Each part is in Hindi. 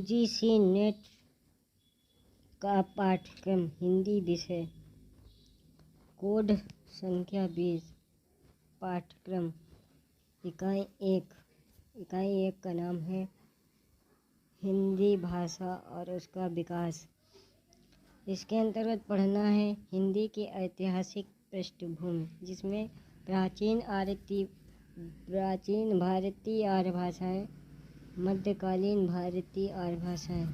यूजीसी नेट का पाठ्यक्रम हिंदी विषय कोड संख्या 20 पाठ्यक्रम इकाई 1 का नाम है हिंदी भाषा और उसका विकास। इसके अंतर्गत पढ़ना है हिंदी की ऐतिहासिक पृष्ठभूमि, जिसमें प्राचीन भारतीय आर्य भाषाएं, मध्यकालीन भारतीय आर्य भाषाएं।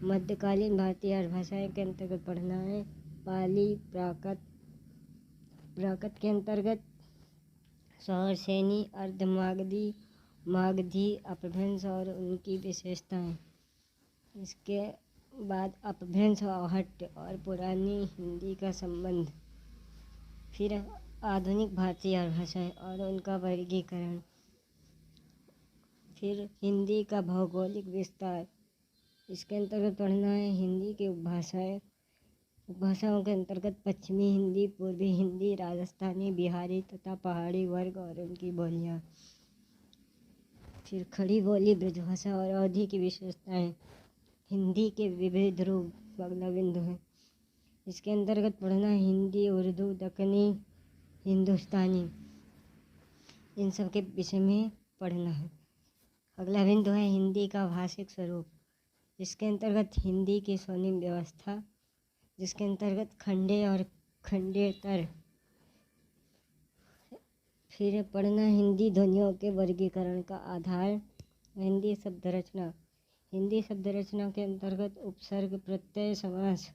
मध्यकालीन भारतीय आर्य भाषाएं के अंतर्गत पढ़ना है पाली, प्राकृत के अंतर्गत सहरसेनी, अर्धमागधी, मागधी, अपभ्रंश और उनकी विशेषताएं। इसके बाद अपभ्रंश, आहट और पुरानी हिंदी का संबंध। फिर आधुनिक भारतीय आर्य भाषाएं और उनका वर्गीकरण। फिर हिंदी का भौगोलिक विस्तार। इसके अंतर्गत पढ़ना है हिंदी की उपभाषाएं। उपभाषाओं के अंतर्गत पश्चिमी हिंदी, पूर्वी हिंदी, राजस्थानी, बिहारी तथा पहाड़ी वर्ग और उनकी बोलियां। फिर खड़ी बोली, ब्रजभाषा और अवधी की विशेषताएं। हिंदी के विविध रूप अगला बिंदु है। इसके अंतर्गत पढ़ना है हिंदी, उर्दू, दक्कनी, हिंदुस्तानी, इन सब के विषय में पढ़ना है। अगला बिंदु है हिंदी का भाषिक स्वरूप। इसके अंतर्गत हिंदी की स्वर्णिम व्यवस्था, जिसके अंतर्गत खंडे और खंडेतर। फिर पढ़ना हिंदी ध्वनियों के वर्गीकरण का आधार। हिंदी शब्द रचना। हिंदी शब्द रचना के अंतर्गत उपसर्ग, प्रत्यय, समास।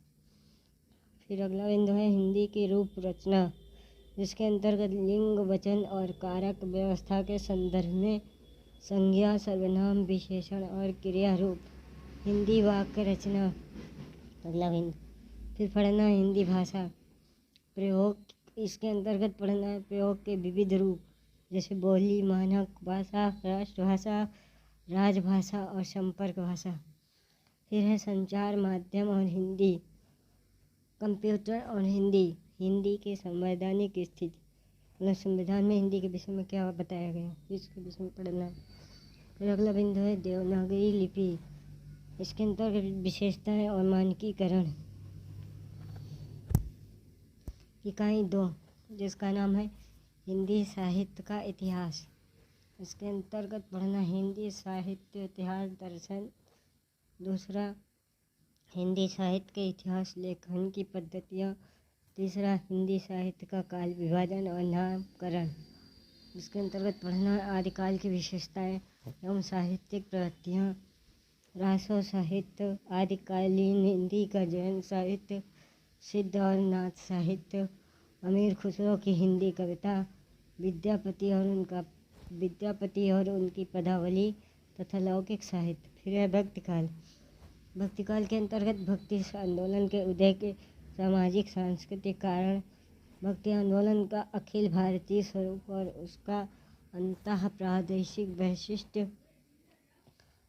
फिर अगला बिंदु है हिंदी की रूप रचना, जिसके अंतर्गत लिंग, वचन और कारक व्यवस्था के संदर्भ में संज्ञा, सर्वनाम, विशेषण और क्रिया रूप। हिंदी वाक्य रचना अगला बिंदु। फिर पढ़ना हिंदी भाषा प्रयोग। इसके अंतर्गत पढ़ना है प्रयोग के विविध रूप, जैसे बोली, मानक भाषा, राष्ट्रभाषा, राजभाषा और संपर्क भाषा। फिर है संचार माध्यम और हिंदी, कंप्यूटर और हिंदी, हिंदी की संवैधानिक स्थिति, मतलब संविधान में हिंदी के विषय में क्या बताया गया, इसके विषय में पढ़ना है। फिर अगला बिंदु है देवनागरी लिपि। इसके अंतर्गत विशेषताएं और मानकीकरण। इकाई 2, जिसका नाम है हिंदी साहित्य का इतिहास। इसके अंतर्गत पढ़ना हिंदी साहित्य इतिहास दर्शन। दूसरा हिंदी साहित्य के इतिहास लेखन की पद्धतियाँ। तीसरा हिंदी साहित्य का काल विभाजन और नामकरण। इसके अंतर्गत पढ़ना आदिकाल की विशेषताएं एवं साहित्यिक प्रवृत्तियाँ। रासो साहित्य, आदिकालीन हिंदी का जैन साहित्य, सिद्ध और नाथ साहित्य, अमीर खुसरो की हिंदी कविता, विद्यापति और उनकी पदावली तथा लौकिक साहित्य। फिर है भक्तिकाल। भक्तिकाल के अंतर्गत भक्ति आंदोलन के उदय के सामाजिक सांस्कृतिक कारण, भक्ति आंदोलन का अखिल भारतीय स्वरूप और उसका अंतः प्रादेशिक वैशिष्ट्य,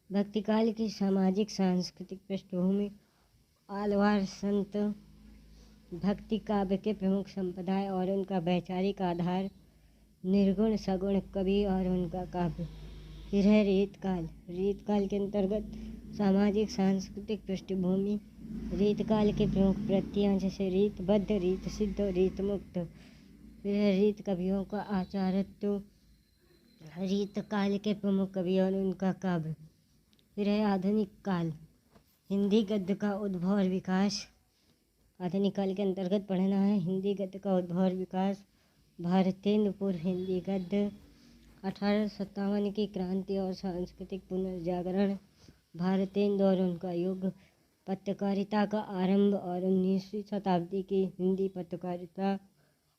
भक्तिकाल की सामाजिक सांस्कृतिक पृष्ठभूमि, आलवार संत, भक्ति काव्य के प्रमुख संप्रदाय और उनका वैचारिक आधार, निर्गुण सगुण कवि और उनका काव्य। फिर है रीतकाल। रीतकाल के अंतर्गत सामाजिक सांस्कृतिक पृष्ठभूमि, रीतकाल की प्रमुख प्रवृत्तियाँ जैसे रीतबद्ध, रीत सिद्ध, रीत मुक्त। फिर है रीत कवियों का आचारत्व, रीतकाल के प्रमुख कवि और उनका काव्य। फिर है आधुनिक काल। हिंदी गद्य का उद्भव और विकास। आधुनिक काल के अंतर्गत पढ़ना है हिंदी गद्य का उद्भव और विकास, भारतेंदु पूर्व हिंदी गद्य, 1857 की क्रांति और सांस्कृतिक पुनर्जागरण, भारतेंदु और उनका युग, पत्रकारिता का आरंभ और 19वीं शताब्दी की हिंदी पत्रकारिता,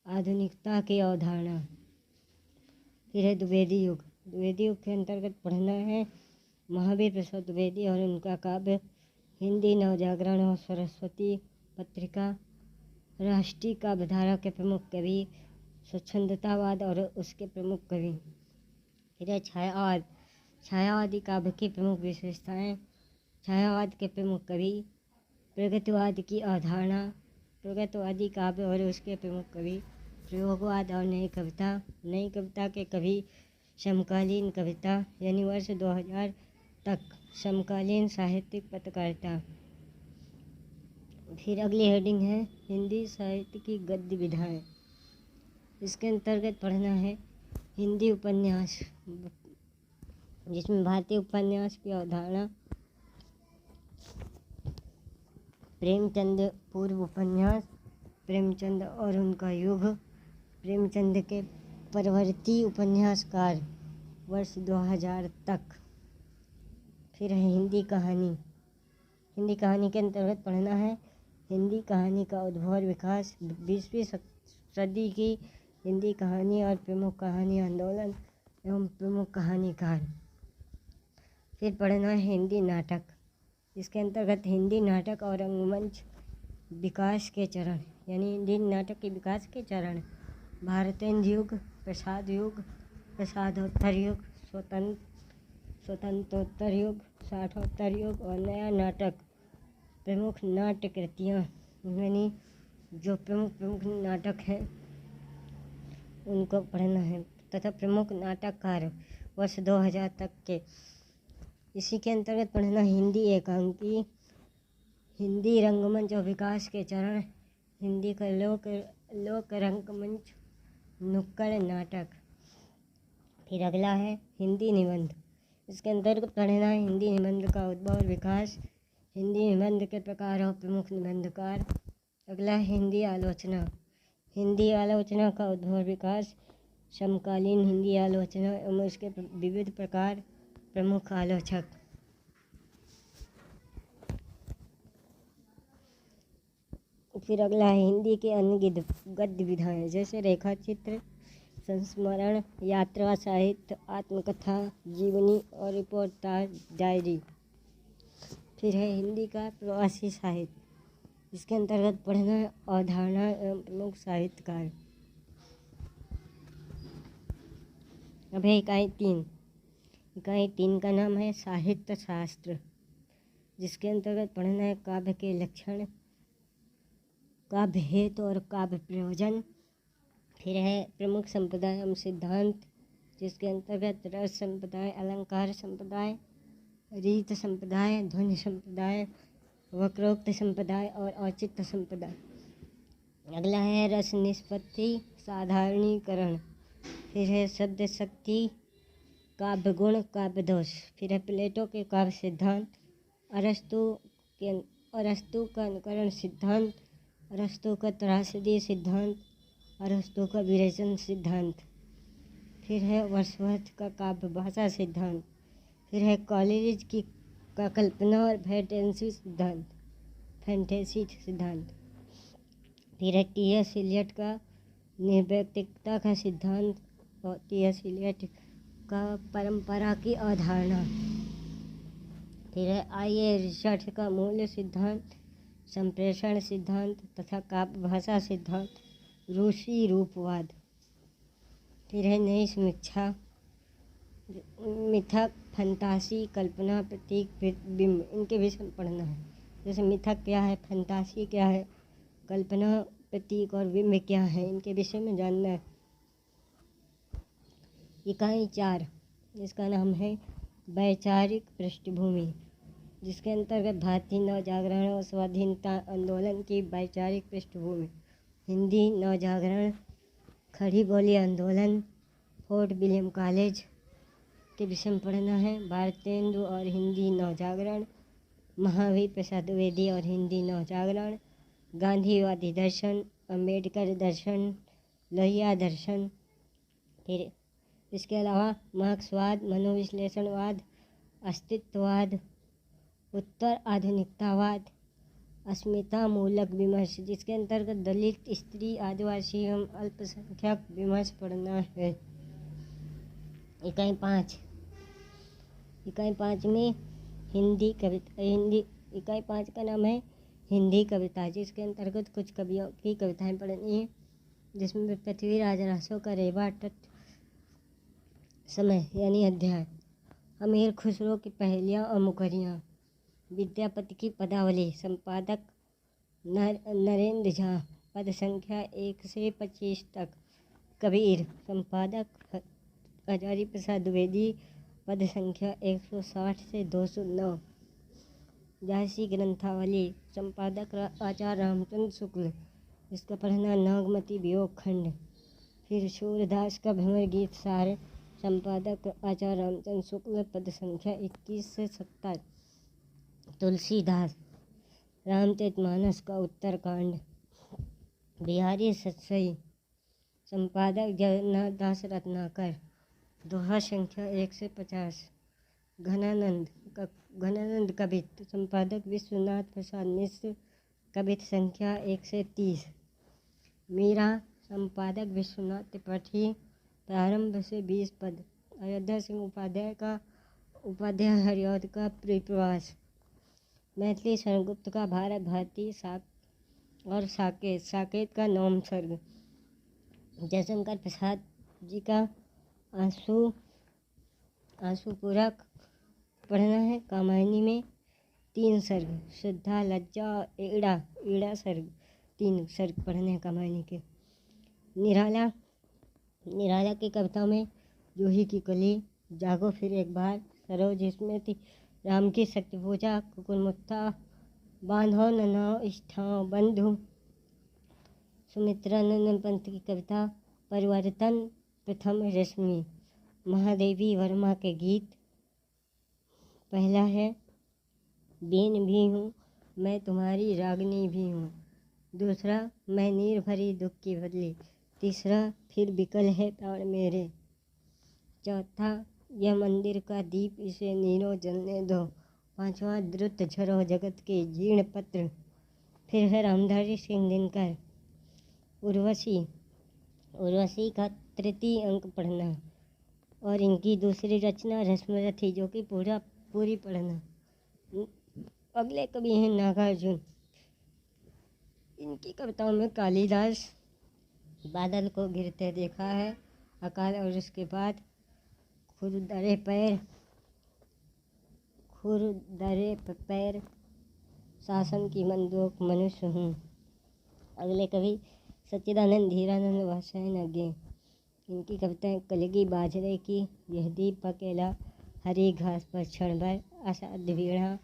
आधुनिकता की अवधारणा। फिर है द्विवेदी युग। द्विवेदी युग के अंतर्गत पढ़ना है महावीर प्रसाद द्विवेदी और उनका काव्य, हिंदी नवजागरण और सरस्वती पत्रिका, राष्ट्रीय काव्यधारा के प्रमुख कवि, स्वच्छंदतावाद और उसके प्रमुख कवि। फिर है छायावाद। छायावादी काव्य की प्रमुख विशेषताएं, छायावाद के प्रमुख कवि, प्रगतिवाद की अवधारणा, प्रगतिवादी काव्य और उसके प्रमुख कवि, प्रयोगवाद और नई कविता, नई कविता के कवि, समकालीन कविता, यानी वर्ष 2000 तक समकालीन साहित्यिक पत्रकारिता। फिर अगली हेडिंग है हिंदी साहित्य की गद्य विधाएं। इसके अंतर्गत पढ़ना है हिंदी उपन्यास, जिसमें भारतीय उपन्यास की अवधारणा, प्रेमचंद पूर्व उपन्यास, प्रेमचंद और उनका युग, प्रेमचंद के परवर्ती उपन्यासकार वर्ष 2000 तक। फिर है हिंदी कहानी। हिंदी कहानी के अंतर्गत पढ़ना है हिंदी कहानी का उद्भव और विकास, 20वीं सदी की हिंदी कहानी और प्रमुख कहानी आंदोलन एवं प्रमुख कहानीकार। फिर पढ़ना है हिंदी नाटक। इसके अंतर्गत हिंदी नाटक और रंगमंच विकास के चरण, यानी हिंदी नाटक के विकास के चरण, भारतेंद्र युग, प्रसाद युग, प्रसादोत्तर युग, स्वतंत्रोत्तर युग, साठोत्तर युग और नया नाटक। प्रमुख नाट्य कृतियाँ, यानी जो प्रमुख नाटक हैं उनको पढ़ना है, तथा प्रमुख नाटककार वर्ष 2000 तक के। इसी के अंतर्गत पढ़ना हिंदी एकांकी, हिंदी रंगमंच और विकास के चरण, हिंदी का लोक रंगमंच, नुक्कड़ नाटक। फिर अगला है हिंदी निबंध। इसके अंतर्गत पढ़ना है हिंदी निबंध का उद्भव और विकास, हिंदी निबंध के प्रकार और प्रमुख निबंधकार। अगला है हिंदी आलोचना। हिंदी आलोचना का उद्भव और विकास, समकालीन हिंदी आलोचना एवं उसके विविध प्रकार, प्रमुख आलोचक। फिर अगला है हिंदी के अन्य गद्य विधाएं, जैसे रेखाचित्र, संस्मरण, यात्रा साहित्य, आत्मकथा, जीवनी और रिपोर्टाज डायरी। फिर है हिंदी का प्रवासी साहित्य। इसके अंतर्गत पढ़ना है अवधारणा एवं प्रमुख साहित्यकार। अब है इकाई 3। इकाई 3 का नाम है साहित्य शास्त्र, जिसके अंतर्गत पढ़ना है काव्य के लक्षण, काव्य हेतु और काव्य प्रयोजन। फिर है प्रमुख संप्रदाय एवं सिद्धांत, जिसके अंतर्गत रस संप्रदाय, अलंकार संप्रदाय, रीत संप्रदाय, ध्वनि संप्रदाय, वक्रोक्त संप्रदाय और औचित्य संप्रदाय। अगला है रस निष्पत्ति, साधारणीकरण। फिर है शब्द शक्ति, काव्य गुण, काव्य दोष। फिर है प्लेटो के काव्य सिद्धांत, अरस्तु का अनुकरण सिद्धांत, अरस्तु का त्रासदी सिद्धांत, अरस्तु का विरेचन सिद्धांत। फिर है वर्dsworth का काव्य भाषा सिद्धांत। फिर है कॉलेरिज का कल्पना और फैंटेसी सिद्धांत। फिर है टी.एस. इलियट का निर्वैयक्तिकता का सिद्धांत और टी.एस. इलियट का परंपरा की अवधारणा। फिर है आई.ए. रिचर्ड्स का मूल्य सिद्धांत, संप्रेषण सिद्धांत तथा काव्य भाषा सिद्धांत, रूसी रूपवाद। फिर है नई समीक्षा, मिथक, फंतासी, कल्पना, प्रतीक, बिंब। इनके विषय में पढ़ना है, जैसे मिथक क्या है, फंतासी क्या है, कल्पना, प्रतीक और बिंब क्या है, इनके विषय में जानना है। इकाई 4, इसका नाम है वैचारिक पृष्ठभूमि, जिसके अंतर्गत भारतीय नवजागरण और स्वाधीनता आंदोलन की वैचारिक पृष्ठभूमि, हिंदी नवजागरण, खड़ी बोली आंदोलन, फोर्ट विलियम कॉलेज के विषय में पढ़ना है। भारतेंदु और हिंदी नवजागरण, महावीर प्रसाद द्विवेदी और हिंदी नवजागरण, गांधीवादी दर्शन, अम्बेडकर दर्शन, लोहिया दर्शन। फिर इसके अलावा मार्क्सवाद, मनोविश्लेषणवाद, अस्तित्ववाद, उत्तर आधुनिकतावाद, अस्मिता मूलक विमर्श, जिसके अंतर्गत दलित, स्त्री, आदिवासी एवं अल्पसंख्यक विमर्श पढ़ना है। इकाई 5 में हिंदी कविता, इकाई 5 का नाम है हिंदी कविता, जिसके अंतर्गत कुछ कवियों की कविताएं पढ़नी है, जिसमें पृथ्वीराज रासो का रेवा तट समय यानी अध्याय, अमीर खुसरो की पहेलियाँ और मुखरियाँ, विद्यापति की पदावली, संपादक नरेंद्र झा, पद संख्या 1 से 25 तक, कबीर, संपादक हजारी प्रसाद द्विवेदी, पद संख्या 160 से 209। जायसी ग्रंथावली, संपादक आचार्य रामचंद्र शुक्ल, इसका पढ़ना नागमती वियोग खंड। फिर सूरदास का भ्रमर गीत सार, संपादक आचार्य रामचंद्र शुक्ल, पद संख्या 21 से 70। तुलसीदास, रामचरितमानस का उत्तरकांड, बिहारी सतसई, संपादक जगन्नाथ दास रत्नाकर, दोहा संख्या 1 से 50। घनानंद कवित, संपादक विश्वनाथ प्रसाद मिश्र, कवित संख्या 1 से 30। मीरा, संपादक विश्वनाथ त्रिपाठी, प्रारंभ से 20 पद। अयोध्या सिंह उपाध्याय हरिऔध का परिप्रवास। मैथिली शरणगुप्त का भारत भारती और साकेत का नौम सर्ग। जयशंकर प्रसाद जी का आंसू पढ़ना है। कामायनी में 3 सर्ग, श्रद्धा, लज्जा और ईड़ा सर्ग, 3 सर्ग पढ़ने हैं कामायनी के। निराला की कविताओं में जूही की कली, जागो फिर एक बार, सरोज स्मृति, राम की शक्ति पूजा, कुकुरमुत्ता, बांधो ननाओ इष्ठाओ बंधु, सुमित्रानंद पंत की कविता परिवर्तन, प्रथम रश्मि, महादेवी वर्मा के गीत। पहला है बीन भी हूँ मैं तुम्हारी रागनी भी हूँ। दूसरा मैं नीर भरी दुख की बदली। तीसरा फिर बिकल है प्राण मेरे। चौथा यह मंदिर का दीप इसे नीरो जलने दो। पांचवा द्रुत झरो जगत के जीर्ण पत्र। फिर है रामधारी सिंह दिनकर उर्वशी का तृतीय अंक पढ़ना और इनकी दूसरी रचना रश्मरथी जो कि पूरी पढ़ना। अगले कवि हैं नागार्जुन। इनकी कविताओं में कालिदास बादल को गिरते देखा है, अकाल और उसके बाद खुरदरे पैर शासन की मंदोक मनुष्य हूँ। अगले कवि सच्चिदानंद धीरानंद वात्स्यायन अज्ञे। इनकी कविताएं कलगी बाजरे की, यह दीप अकेला, हरी घास पर क्षण भर, असाध्य वीणा,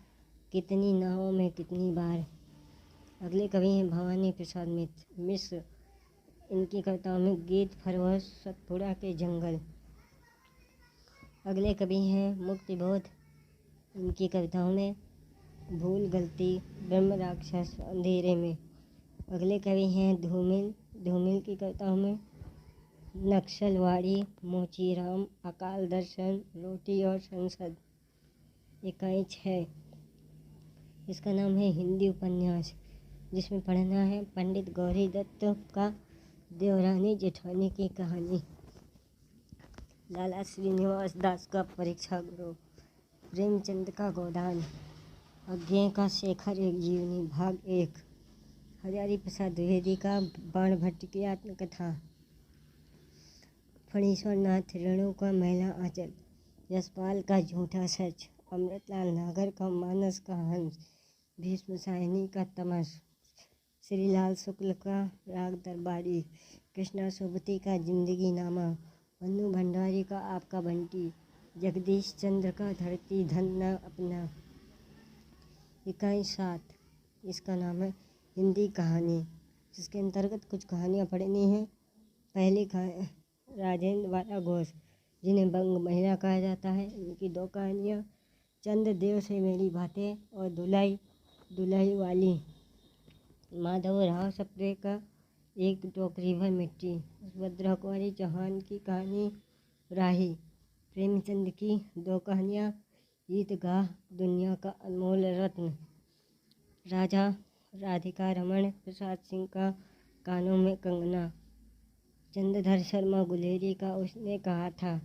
कितनी नावों में कितनी बार। अगले कवि हैं भवानी प्रसाद मिश्र। इनकी कविताओं में गीत फरवश, सतपुड़ा के जंगल। अगले कवि हैं मुक्तिबोध। इनकी कविताओं में भूल गलती, ब्रह्म राक्षस, अंधेरे में। अगले कवि हैं धूमिल की कविताओं में नक्सलवाड़ी, मोचीराम, अकाल दर्शन, रोटी और संसद। इकाई 6, इसका नाम है हिंदी उपन्यास, जिसमें पढ़ना है पंडित गौरी दत्त का देवरानी जेठानी की कहानी। लाला श्रीनिवास दास का परीक्षा गुरु, प्रेमचंद का गोदान, अज्ञे का शेखर एक जीवनी भाग 1, हजारी प्रसाद द्विवेदी का बाणभट्ट की आत्मकथा, फणीश्वर नाथ रेणु का मैला आंचल, यशपाल का झूठा सच, अमृतलाल नागर का मानस का हंस, भीष्म सायनी का तमस, श्रीलाल शुक्ल का राग दरबारी, कृष्णा सोबती का जिंदगी नामा, मन्नू भंडारी का आपका बंटी, जगदीश चंद्र का धरती धन्ना अपना। इकाई 7, इसका नाम है हिंदी कहानी, जिसके अंतर्गत कुछ कहानियाँ पढ़नी हैं। पहली राजेंद्र वाला घोष, जिन्हें बंग महिला कहा जाता है, इनकी 2 कहानियाँ चंद देव से मेरी बातें और दुलाई वाली। माधव राव सप्रे का एक टोकरी भर मिट्टी, सुभद्रा कुमारी चौहान की कहानी राही, प्रेमचंद की 2 कहानियाँ ईदगाह दुनिया का अनमोल रत्न, राजा राधिका रमण प्रसाद सिंह का कानों में कंगना, चंद्रधर शर्मा गुलेरी का उसने कहा था,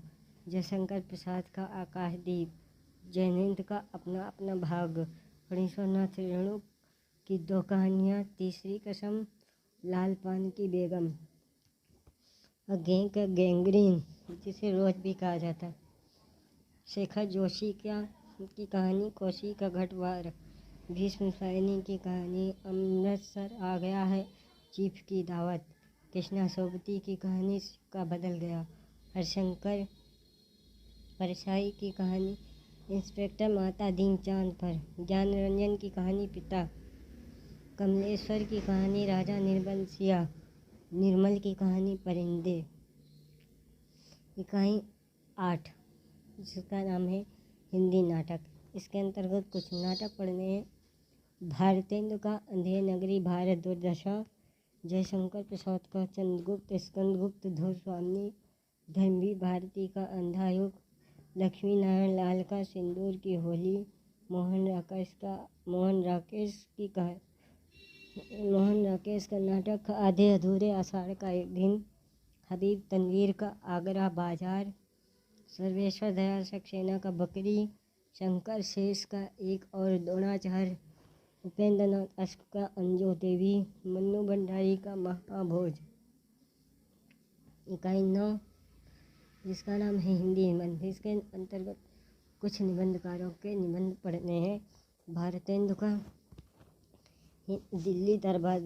जयशंकर प्रसाद का आकाशदीप, जैनेन्द्र का अपना अपना भाग, फणीश्वर नाथ रेणु की 2 कहानियाँ तीसरी कसम, लाल पान की बेगम, अज्ञे का गैंग्रीन, जिसे रोज भी कहा जाता है, शेखर जोशी की कहानी कोसी का घटवार, भीष्म सायनी की कहानी अमृतसर आ गया है चीफ की दावत, कृष्णा सोबती की कहानी सिक्का बदल गया, हरिशंकर परछाई की कहानी इंस्पेक्टर माता दीनचांद पर, ज्ञान रंजन की कहानी पिता, कमलेश्वर की कहानी राजा निर्बल सिया, निर्मल की कहानी परिंदे। इकाई 8 जिसका नाम है हिंदी नाटक। इसके अंतर्गत कुछ नाटक पढ़ने हैं। भारतेंदु का अंधेर नगरी, भारत दुर्दशा, जयशंकर प्रसाद का चंद्रगुप्त, स्कंदगुप्त, धूर्वाणी, धर्मवीर भारती का अंधा युग, लक्ष्मी नारायण लाल का सिंदूर की होली, मोहन राकेश का नाटक आधे अधूरे, आषाढ़ का एक दिन, हबीब तनवीर का आगरा बाजार, सर्वेश्वर दयाल सक्सेना का बकरी, शंकर शेष का एक और द्रोणाचार्य, उपेंद्र नाथ अश्क का अंजू देवी, मन्नू भंडारी का महाभोज। इकाई 9 जिसका नाम है हिंदी निबंध। इसके अंतर्गत कुछ निबंधकारों के निबंध पढ़ने हैं। भारतेंदु का दिल्ली दरबार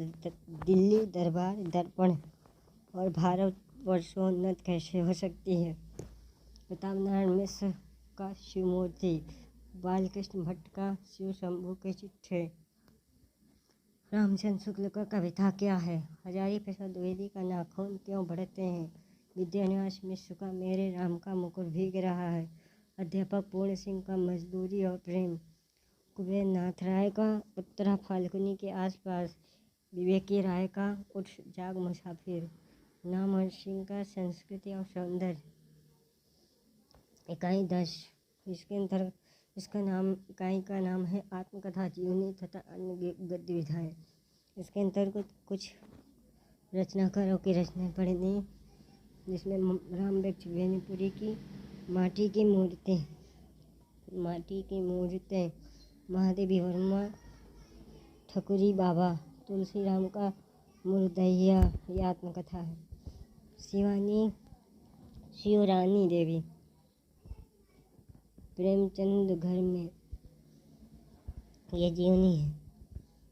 दर्पण और भारतवर्षोन्नत कैसे हो सकती है, प्रताप नारायण मिश्र का शिवमूर्ति, बालकृष्ण भट्ट का शिव शंभू के चिट्ठे, रामचंद्र शुक्ल का कविता क्या है, हजारी प्रसाद द्विवेदी का नाखून क्यों बढ़ते हैं, विद्यानिवास मिश्र का मेरे राम का मुकुट भीग रहा है, अध्यापक पूर्ण सिंह का मजदूरी और प्रेम, कुबेर नाथ राय का उत्तरा फाल्गुनी के आसपास, विवेकी राय का उठ जाग मुसाफिर, नामवर सिंह का संस्कृति और सौंदर्य। इकाई 10 इसके अंतर्गत इकाई का नाम है आत्मकथा, जीवनी तथा अन्य गतिविधियाँ। इसके अंतर्गत कुछ रचनाकारों की रचनाएं पढ़नी, जिसमें राम वृक्ष बेनीपुरी की माटी की मूर्तें, महादेवी वर्मा ठकुरी बाबा, तुलसी राम का मुरदैया, ये आत्मकथा है, शिवरानी देवी, प्रेमचंद घर में, ये जीवनी है,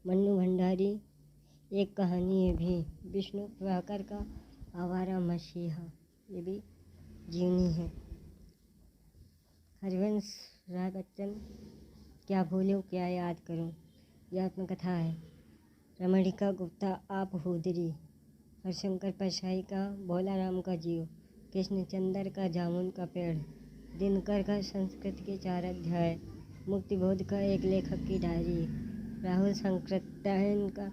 मन्नू भंडारी एक कहानी है भी, विष्णु प्रभाकर का आवारा मसीहा, ये भी जीवनी है, हरिवंश राय बच्चन क्या भूलूं क्या याद करूं, ये आत्मकथा है, रमणिका गुप्ता आप हुदरी, हरशंकर परछाई का भोला राम का जीव, कृष्णचंद्र का जामुन का पेड़, दिनकर का संस्कृत के 4 अध्याय, मुक्तिबोध का एक लेखक की डायरी, राहुल संकृत्यायन का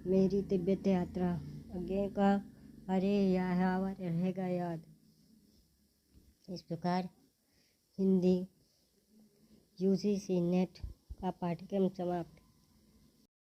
मेरी तिब्बत यात्रा, अज्ञे का अरे यार रहेगा याद। इस प्रकार हिंदी UGC नेट का पाठ्यक्रम समाप्त।